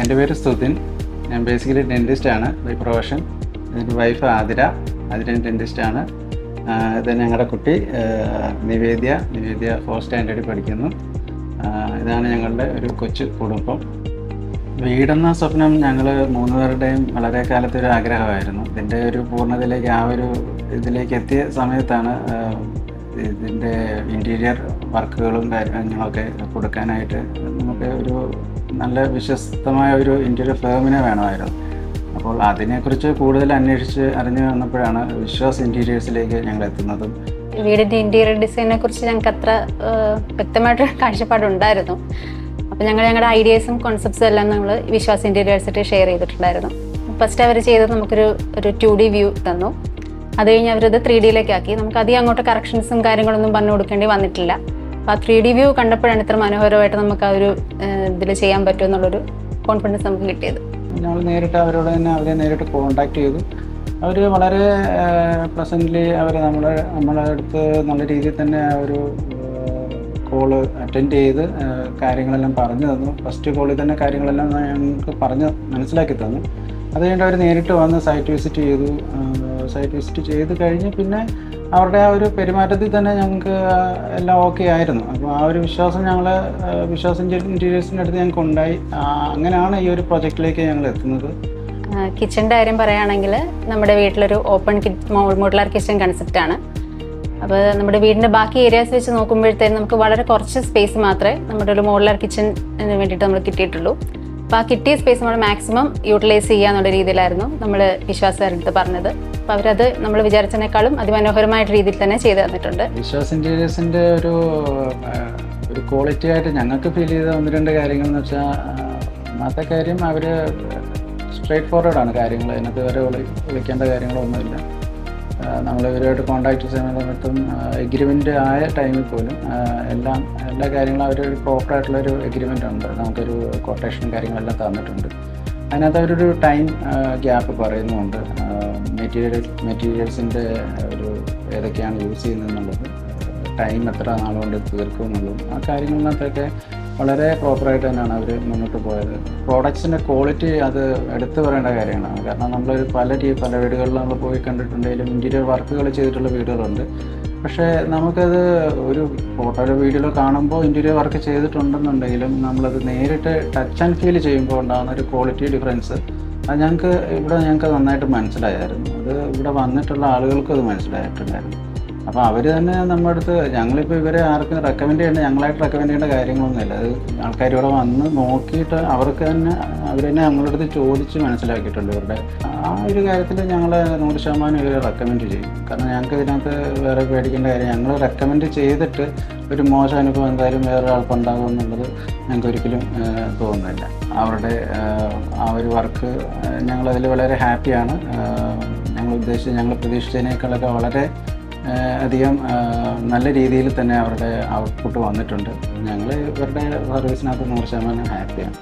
എൻ്റെ പേര് സ്തുതിൻ. ഞാൻ ബേസിക്കലി ഡെൻറ്റിസ്റ്റാണ് ബൈ പ്രൊഫഷൻ. എൻ്റെ വൈഫ് ആതിര ഡെൻറ്റിസ്റ്റാണ്. ഇത് ഞങ്ങളുടെ കുട്ടി നിവേദ്യ 4th സ്റ്റാൻഡേർഡിൽ പഠിക്കുന്നു. ഇതാണ് ഞങ്ങളുടെ ഒരു കൊച്ചു കുടുംബം. വീടെന്ന സ്വപ്നം ഞങ്ങൾ 3 പേരുടെയും വളരെ കാലത്തെ ഒരു ആഗ്രഹമായിരുന്നു. ഇതിൻ്റെ ഒരു പൂർണ്ണതയിലേക്ക് ഇതിലേക്ക് എത്തിയ സമയത്താണ് ഇതിൻ്റെ ഇൻറ്റീരിയർ വർക്കുകളും കാര്യങ്ങളൊക്കെ കൊടുക്കാനായിട്ട് നമുക്ക് ഒരു നല്ല വിശ്വസ്തമായ ഒരു ഇൻറ്റീരിയർ ഫേമിനെ വേണമായിരുന്നു. അപ്പോൾ അതിനെക്കുറിച്ച് കൂടുതൽ അന്വേഷിച്ച് അറിഞ്ഞു വന്നപ്പോഴാണ് വിശ്വാസ് ഇൻറ്റീരിയേഴ്സിലേക്ക് ഞങ്ങൾ എത്തുന്നതും. വീടിൻ്റെ ഇൻറ്റീരിയർ ഡിസൈനെ കുറിച്ച് ഞങ്ങൾക്ക് അത്ര വ്യക്തമായിട്ട് കാഴ്ചപ്പാടുണ്ടായിരുന്നു. അപ്പോൾ ഞങ്ങളുടെ ഐഡിയാസും കോൺസെപ്റ്റ്സും എല്ലാം നമ്മൾ വിശ്വാസ് ഇൻറ്റീരിയേഴ്സായിട്ട് ഷെയർ ചെയ്തിട്ടുണ്ടായിരുന്നു. ഫസ്റ്റ് അവർ ചെയ്തത് നമുക്കൊരു 2D വ്യൂ തന്നു. അത് കഴിഞ്ഞ് അവരത് 3Dയിലേക്ക് ആക്കി. നമുക്ക് അധികം അങ്ങോട്ട് കറക്ഷൻസും കാര്യങ്ങളൊന്നും പറഞ്ഞു കൊടുക്കേണ്ടി വന്നിട്ടില്ല. അപ്പോൾ ആ 3D വ്യൂ കണ്ടപ്പോഴാണ് ഇത്ര മനോഹരമായിട്ട് നമുക്ക് ആ ഒരു ഇതിൽ ചെയ്യാൻ പറ്റും എന്നുള്ളൊരു കോൺഫിഡൻസ് നമുക്ക് കിട്ടിയത്. ഞങ്ങൾ നേരിട്ട് അവരെ നേരിട്ട് കോൺടാക്ട് ചെയ്തു. അവർ വളരെ പ്ലസൻ്റ്ലി നമ്മളെ അടുത്ത് നല്ല രീതിയിൽ തന്നെ ആ ഒരു കോള് അറ്റൻഡ് ചെയ്ത് കാര്യങ്ങളെല്ലാം പറഞ്ഞു തന്നു. ഫസ്റ്റ് കോളിൽ തന്നെ കാര്യങ്ങളെല്ലാം ഞങ്ങൾക്ക് പറഞ്ഞ് മനസ്സിലാക്കി തന്നു. അത് കഴിഞ്ഞിട്ട് അവർ നേരിട്ട് വന്ന് സൈറ്റ് വിസിറ്റ് ചെയ്ത് കഴിഞ്ഞ് പിന്നെ അവരുടെ ആ ഒരു പെരുമാറ്റത്തിൽ തന്നെ ഞങ്ങൾക്ക് എല്ലാം ഓക്കെ ആയിരുന്നു. അപ്പോൾ ആ ഒരു വിശ്വാസം വിശ്വാസ് ഇൻറ്റീരിയേഴ്സിൻ്റെ അടുത്ത് ഞങ്ങൾക്ക് ഉണ്ടായി. അങ്ങനെയാണ് ഈ ഒരു പ്രൊജക്റ്റിലേക്ക് ഞങ്ങൾ എത്തുന്നത്. കിച്ചൻ്റെ കാര്യം പറയുകയാണെങ്കിൽ നമ്മുടെ വീട്ടിലൊരു ഓപ്പൺ മോഡുലാർ കിച്ചൺ കൺസെപ്റ്റാണ്. അപ്പോൾ നമ്മുടെ വീടിൻ്റെ ബാക്കി ഏരിയാസ് വെച്ച് നോക്കുമ്പോഴത്തേക്കും നമുക്ക് വളരെ കുറച്ച് സ്പേസ് മാത്രമേ നമ്മുടെ ഒരു മോഡുലാർ കിച്ചണിന് വേണ്ടിയിട്ട് നമ്മൾ കിട്ടിയിട്ടുള്ളൂ. അപ്പോൾ ആ കിട്ടിയ സ്പേസ് നമ്മൾ മാക്സിമം യൂട്ടിലൈസ് ചെയ്യാന്നുള്ള രീതിയിലായിരുന്നു നമ്മൾ വിശ്വാസക്കാരുടെ അടുത്ത് പറഞ്ഞത്. അപ്പോൾ അവരത് നമ്മൾ വിചാരിച്ചതിനേക്കാളും അതിമനോഹരമായിട്ട് രീതിയിൽ തന്നെ ചെയ്തു തന്നിട്ടുണ്ട്. വിശ്വാസ് ഇൻറ്റീരിയേഴ്സിൻ്റെ ഒരു ക്വാളിറ്റി ആയിട്ട് ഞങ്ങൾക്ക് ഫീൽ ചെയ്ത 1-2 കാര്യങ്ങൾ എന്ന് വെച്ചാൽ, ഒന്നാമത്തെ കാര്യം അവർ സ്ട്രേറ്റ് ഫോർവേഡാണ് കാര്യങ്ങൾ. അതിനകത്ത് വരെ വിളിക്കേണ്ട കാര്യങ്ങളൊന്നുമില്ല. നമ്മൾ ഇവരുമായിട്ട് കോൺടാക്ട് ചെയ്യുന്ന സമയത്തും എഗ്രിമെൻ്റ് ആയ ടൈമിൽ പോലും എല്ലാ കാര്യങ്ങളും അവർ പ്രോപ്പറായിട്ടുള്ളൊരു എഗ്രിമെൻ്റ് ഉണ്ട്. നമുക്കൊരു കൊട്ടേഷനും കാര്യങ്ങളെല്ലാം തന്നിട്ടുണ്ട്. അതിനകത്ത് അവരൊരു ടൈം ഗ്യാപ്പ് പറയുന്നുമുണ്ട്. മെറ്റീരിയൽസിൻ്റെ ഒരു ഏതൊക്കെയാണ് യൂസ് ചെയ്യുന്നതെന്നുള്ളത്, ടൈം എത്ര നാളുകൊണ്ട് തീർക്കും എന്നുള്ളതും ആ കാര്യങ്ങളിനകത്തൊക്കെ വളരെ പ്രോപ്പറായിട്ട് തന്നെയാണ് അവർ മുന്നോട്ട് പോയത്. പ്രോഡക്ട്സിൻ്റെ ക്വാളിറ്റി അത് എടുത്തു പറയേണ്ട കാര്യമാണ്. കാരണം നമ്മളൊരു പല വീടുകളിൽ നമ്മൾ പോയി കണ്ടിട്ടുണ്ടെങ്കിലും ഇൻറ്റീരിയർ വർക്കുകൾ ചെയ്തിട്ടുള്ള വീടുകളുണ്ട്. പക്ഷേ നമുക്കത് ഒരു ഫോട്ടോയിലോ വീഡിയോയിലോ കാണുമ്പോൾ ഇൻറ്റീരിയർ വർക്ക് ചെയ്തിട്ടുണ്ടെന്നുണ്ടെങ്കിലും നമ്മളത് നേരിട്ട് ടച്ച് ആൻഡ് ഫീൽ ചെയ്യുമ്പോൾ ഉണ്ടാകുന്ന ഒരു ക്വാളിറ്റി ഡിഫറൻസ് അത് ഞങ്ങൾക്ക് നന്നായിട്ട് മനസ്സിലായായിരുന്നു. അത് ഇവിടെ വന്നിട്ടുള്ള ആളുകൾക്കും അത് മനസ്സിലായിട്ടുണ്ടായിരുന്നു. അപ്പോൾ അവർ തന്നെ നമ്മുടെ അടുത്ത്, ഞങ്ങളിപ്പോൾ ഇവരെ ആർക്കും ഞങ്ങളായിട്ട് റെക്കമെൻഡ് ചെയ്യേണ്ട കാര്യങ്ങളൊന്നുമില്ല. അത് ആൾക്കാർ ഇവിടെ വന്ന് നോക്കിയിട്ട് അവർ തന്നെ ഞങ്ങളുടെ അടുത്ത് ചോദിച്ച് മനസ്സിലാക്കിയിട്ടുണ്ട്. ഇവരുടെ ആ ഒരു കാര്യത്തിൽ ഞങ്ങൾ 100% ഇവരെ റെക്കമെൻഡ് ചെയ്യും. കാരണം ഞങ്ങൾക്ക് ഇതിനകത്ത് വേറെ പേടിക്കേണ്ട കാര്യം, ഞങ്ങൾ റെക്കമെൻഡ് ചെയ്തിട്ട് ഒരു മോശം അനുഭവം എന്തായാലും വേറൊരാൾക്ക് ഉണ്ടാകും എന്നുള്ളത് ഞങ്ങൾക്ക് ഒരിക്കലും തോന്നുന്നില്ല. അവരുടെ ആ ഒരു വർക്ക് ഞങ്ങളതിൽ വളരെ ഹാപ്പിയാണ്. ഞങ്ങൾ പ്രതീക്ഷിച്ചതിനേക്കാളൊക്കെ വളരെ അധികം നല്ല രീതിയിൽ തന്നെ അവരുടെ ഔട്ട്പുട്ട് വന്നിട്ടുണ്ട്. ഞങ്ങൾ ഇവരുടെ സർവീസിനകത്ത് 100% ഹാപ്പിയാണ്.